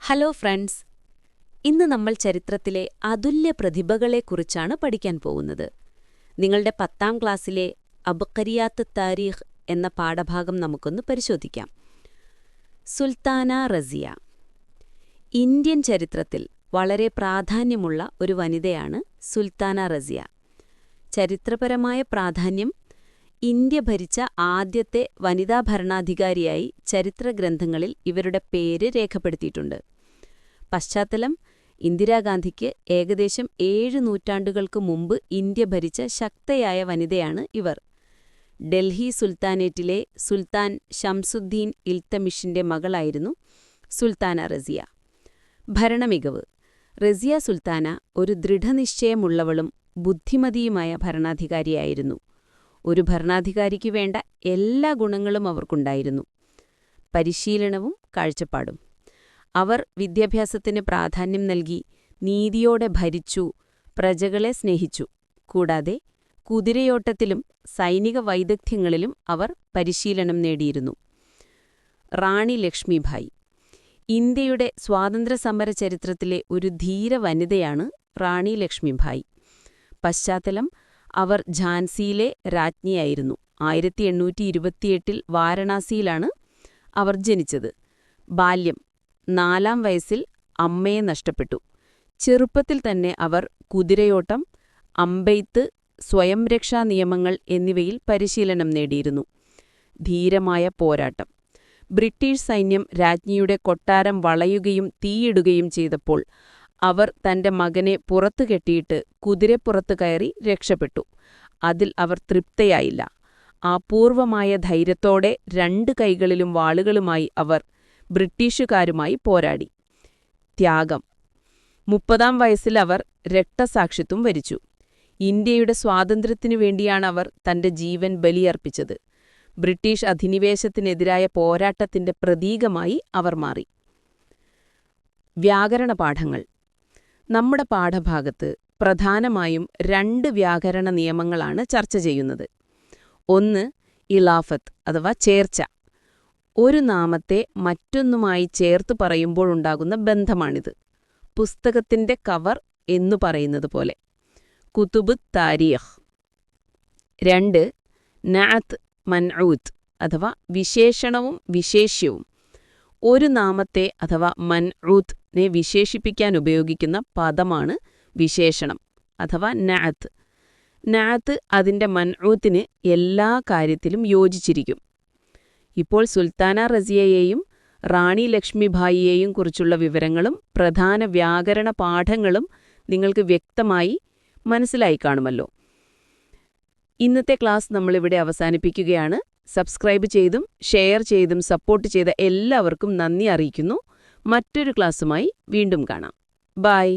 Hello friends, ഇന്ന് നമ്മൾ ചരിത്രത്തിലെ അതുല്യ പ്രതിഭകളെക്കുറിച്ചാണ് പഠിക്കാൻ പോകുന്നത്. നിങ്ങളുടെ 10ാം ക്ലാസ്സിലെ അബ്ഖരിയാത്ത് താരീഖ് എന്ന പാഠഭാഗം നമുക്കൊന്ന് പരിശോധിക്കാം. സുൽത്താന റസിയ. ഇന്ത്യൻ ചരിത്രത്തിൽ വളരെ പ്രാധാന്യമുള്ള ഒരു വനിതയാണ് സുൽത്താന റസിയ. ചരിത്രപരമായ പ്രാധാന്യം: ഇന്ത്യ ഭരിച്ച ആദ്യത്തെ വനിതാ ഭരണാധികാരിയായി ചരിത്രഗ്രന്ഥങ്ങളിൽ ഇവരുടെ പേര് രേഖപ്പെടുത്തിയിട്ടുണ്ട്. പശ്ചാത്തലം: ഇന്ദിരാഗാന്ധിക്ക് ഏകദേശം 7 നൂറ്റാണ്ടുകൾക്ക് മുമ്പ് ഇന്ത്യ ഭരിച്ച ശക്തയായ വനിതയാണ് ഇവർ. ഡൽഹി സുൽത്താനേറ്റിലെ സുൽത്താൻ ഷംസുദ്ദീൻ ഇൽത്തമിഷിന്റെ മകളായിരുന്നു സുൽത്താന റസിയ. ഭരണമികവ്: റസിയ സുൽത്താന ഒരു ദൃഢനിശ്ചയമുള്ളവളും ബുദ്ധിമതിയുമായ ഭരണാധികാരിയായിരുന്നു. ഒരു ഭരണാധികാരിക്ക് വേണ്ട എല്ലാ ഗുണങ്ങളും അവർക്കുണ്ടായിരുന്നു. പരിശീലനവും കാഴ്ചപ്പാടും: അവർ വിദ്യാഭ്യാസത്തിന് പ്രാധാന്യം നൽകി, നീതിയോടെ ഭരിച്ചു, പ്രജകളെ സ്നേഹിച്ചു. കൂടാതെ കുതിരയോട്ടത്തിലും സൈനിക വൈദഗ്ധ്യങ്ങളിലും അവർ പരിശീലനം നേടിയിരുന്നു. റാണി ലക്ഷ്മിഭായ്. ഇന്ത്യയുടെ സ്വാതന്ത്ര്യസമര ചരിത്രത്തിലെ ഒരു ധീര വനിതയാണ് റാണി ലക്ഷ്മിഭായ്. പശ്ചാത്തലം: അവർ ഝാൻസിയിലെ രാജ്ഞിയായിരുന്നു. 1828 വാരണാസിയിലാണ് അവർ ജനിച്ചത്. ബാല്യം: 4ാം വയസ്സിൽ അമ്മയെ നഷ്ടപ്പെട്ടു. ചെറുപ്പത്തിൽ തന്നെ അവർ കുതിരയോട്ടം, അമ്പെയ്ത്ത്, സ്വയംരക്ഷാ നിയമങ്ങൾ എന്നിവയിൽ പരിശീലനം നേടിയിരുന്നു. ധീരമായ പോരാട്ടം: ബ്രിട്ടീഷ് സൈന്യം രാജ്ഞിയുടെ കൊട്ടാരം വളയുകയും തീയിടുകയും ചെയ്തപ്പോൾ അവർ തന്റെ മകനെ പുറത്തു കെട്ടിയിട്ട് കുതിരപ്പുറത്ത് കയറി രക്ഷപ്പെട്ടു. അതിൽ അവർ തൃപ്തയായില്ല. അപൂർവമായ ധൈര്യത്തോടെ 2 കൈകളിലും വാളുകളുമായി അവർ ബ്രിട്ടീഷുകാരുമായി പോരാടി. ത്യാഗം: 30ാം വയസ്സിൽ അവർ രക്തസാക്ഷിത്വം വരിച്ചു. ഇന്ത്യയുടെ സ്വാതന്ത്ര്യത്തിനു വേണ്ടിയാണ് അവർ തന്റെ ജീവൻ ബലിയർപ്പിച്ചത്. ബ്രിട്ടീഷ് അധിനിവേശത്തിനെതിരായ പോരാട്ടത്തിന്റെ പ്രതീകമായി അവർ മാറി. വ്യാകരണ പാഠങ്ങൾ. നമ്മുടെ പാഠഭാഗത്ത് പ്രധാനമായും 2 വ്യാകരണ നിയമങ്ങളാണ് ചർച്ച ചെയ്യുന്നത്. ഒന്ന്, ഇലാഫത്ത് അഥവാ ചേർച്ച. ഒരു നാമത്തെ മറ്റൊന്നുമായി ചേർത്ത് പറയുമ്പോഴുണ്ടാകുന്ന ബന്ധമാണിത്. പുസ്തകത്തിന്റെ കവർ എന്നു പറയുന്നത് പോലെ. കുതുബ് താരീഖ്. 2, നഅത്ത് മൻഊത്ത് അഥവാ വിശേഷണവും വിശേഷ്യവും. ഒരു നാമത്തെ അഥവാ മൻഊത്തിനെ വിശേഷിപ്പിക്കാൻ ഉപയോഗിക്കുന്ന പദമാണ് വിശേഷണം അഥവാ നഅത്ത്. നഅത്ത് അതിന്റെ മൻഊത്തിന് എല്ലാ കാര്യത്തിലും യോജിച്ചിരിക്കും. ഇപ്പോൾ സുൽത്താന റസിയയെയും റാണി ലക്ഷ്മിഭായിയെയും കുറിച്ചുള്ള വിവരങ്ങളും പ്രധാന വ്യാകരണ പാഠങ്ങളും നിങ്ങൾക്ക് വ്യക്തമായി മനസ്സിലായി കാണുമല്ലോ. ഇന്നത്തെ ക്ലാസ് നമ്മളിവിടെ അവസാനിപ്പിക്കുകയാണ്. സബ്സ്ക്രൈബ് ചെയ്തും ഷെയർ ചെയ്തും സപ്പോർട്ട് ചെയ്ത എല്ലാവർക്കും നന്ദി അറിയിക്കുന്നു. മറ്റൊരു ക്ലാസ്സുമായി വീണ്ടും കാണാം. ബൈ.